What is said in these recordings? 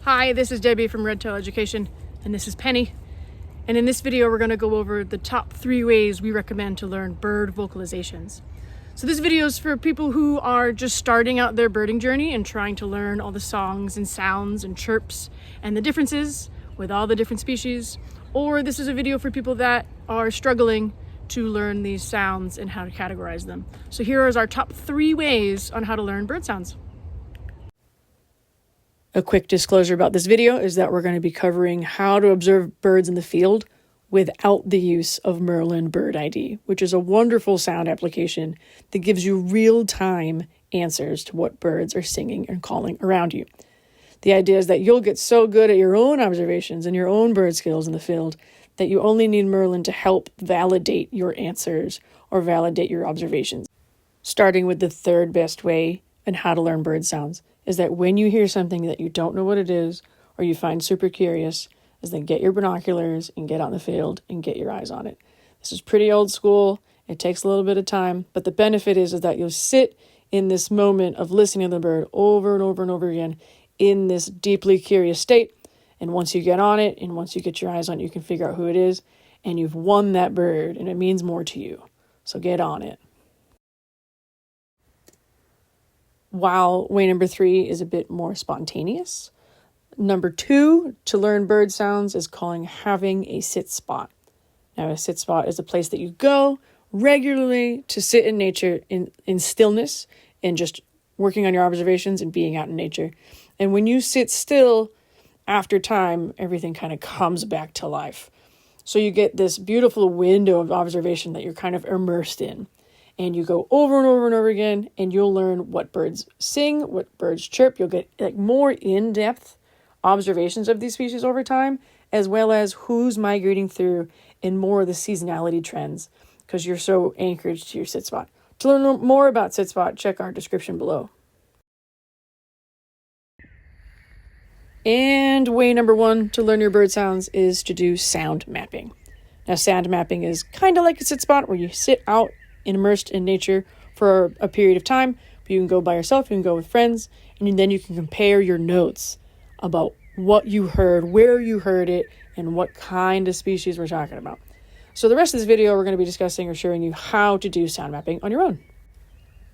Hi, this is Debbie from Red Tail Education, and this is Penny. And in this video, we're going to go over the top 3 ways we recommend to learn bird vocalizations. So this video is for people who are just starting out their birding journey and trying to learn all the songs and sounds and chirps and the differences with all the different species. Or this is a video for people that are struggling to learn these sounds and how to categorize them. So here is our top 3 ways on how to learn bird sounds. A quick disclosure about this video is that we're going to be covering how to observe birds in the field without the use of Merlin Bird ID, which is a wonderful sound application that gives you real-time answers to what birds are singing and calling around you. The idea is that you'll get so good at your own observations and your own bird skills in the field that you only need Merlin to help validate your answers or validate your observations. Starting with the third best way in how to learn bird sounds is that when you hear something that you don't know what it is or you find super curious, is then get your binoculars and get out in the field and get your eyes on it. This is pretty old school. It takes a little bit of time, but the benefit is that you'll sit in this moment of listening to the bird over and over and over again in this deeply curious state. And once you get on it and once you get your eyes on it, you can figure out who it is and you've won that bird and it means more to you. So get on it. While way number 3 is a bit more spontaneous, number 2 to learn bird sounds is calling having a sit spot. Now, a sit spot is a place that you go regularly to sit in nature in stillness and just working on your observations and being out in nature. And when you sit still, after time, everything kind of comes back to life. So you get this beautiful window of observation that you're kind of immersed in. And you go over and over and over again, and you'll learn what birds sing, what birds chirp. You'll get more in-depth observations of these species over time, as well as who's migrating through and more of the seasonality trends, because you're so anchored to your sit spot. To learn more about sit spot, check our description below. And way number 1 to learn your bird sounds is to do sound mapping. Now, sound mapping is kind of like a sit spot where you sit out immersed in nature for a period of time. But you can go by yourself, you can go with friends, and then you can compare your notes about what you heard, where you heard it, and what kind of species we're talking about. So the rest of this video, we're going to be discussing or showing you how to do sound mapping on your own.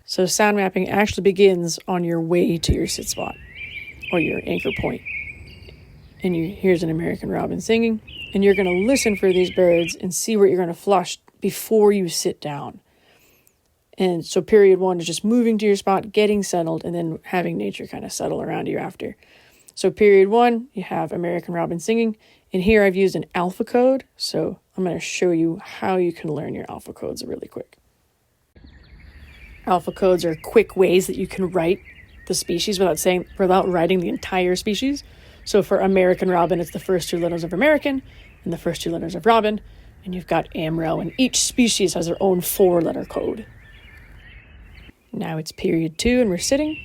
So sound mapping actually begins on your way to your sit spot or your anchor point. And here's an American robin singing, and you're going to listen for these birds and see where you're going to flush before you sit down. And so period 1 is just moving to your spot, getting settled, and then having nature kind of settle around you after. So period 1, you have American robin singing. And here I've used an alpha code. So I'm going to show you how you can learn your alpha codes really quick. Alpha codes are quick ways that you can write the species without writing the entire species. So for American robin, it's the first 2 letters of American and the first 2 letters of robin. And you've got AMRO, and each species has their own 4-letter code. Now it's period 2 and we're sitting.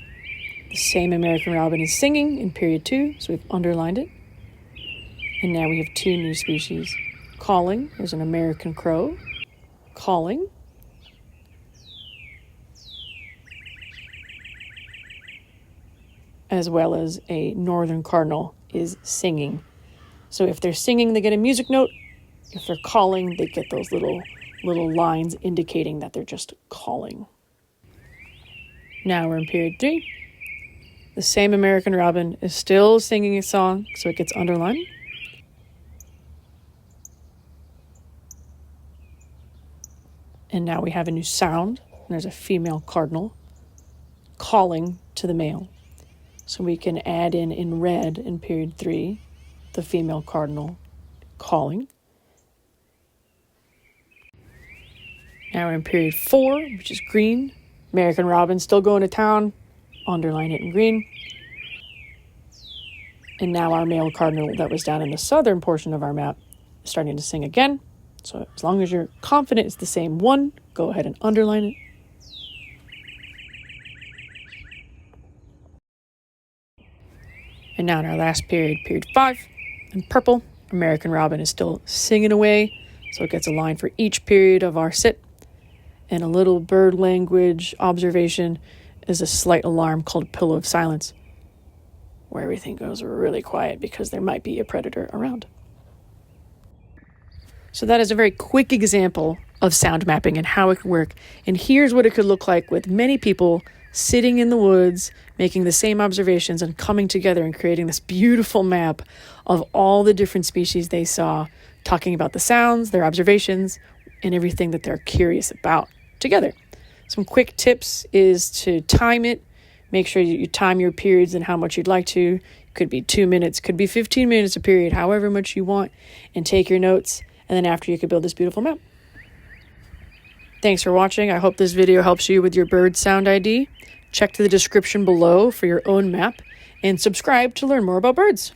The same American robin is singing in period 2, so we've underlined it. And now we have 2 new species. Calling, there's an American crow, calling. As well as a northern cardinal is singing. So if they're singing, they get a music note. If they're calling, they get those little lines indicating that they're just calling. Now we're in period 3. The same American robin is still singing a song, so it gets underlined. And now we have a new sound. And there's a female cardinal calling to the male. So we can add in red in period 3, the female cardinal calling. Now we're in period 4, which is green. American robin still going to town, underline it in green. And now our male cardinal that was down in the southern portion of our map is starting to sing again. So as long as you're confident it's the same one, go ahead and underline it. And now in our last period, period 5, in purple, American robin is still singing away. So it gets a line for each period of our sit. And a little bird language observation is a slight alarm called pillow of silence. where everything goes really quiet because there might be a predator around. So that is a very quick example of sound mapping and how it could work. And here's what it could look like with many people sitting in the woods, making the same observations and coming together and creating this beautiful map of all the different species they saw, talking about the sounds, their observations, and everything that they're curious about together. Some quick tips is to time it. Make sure you time your periods and how much you'd like to. Could be 2 minutes, could be 15 minutes a period, however much you want, and take your notes. And then after, you could build this beautiful map. Thanks for watching. I hope this video helps you with your bird sound ID. Check the description below for your own map and subscribe to learn more about birds.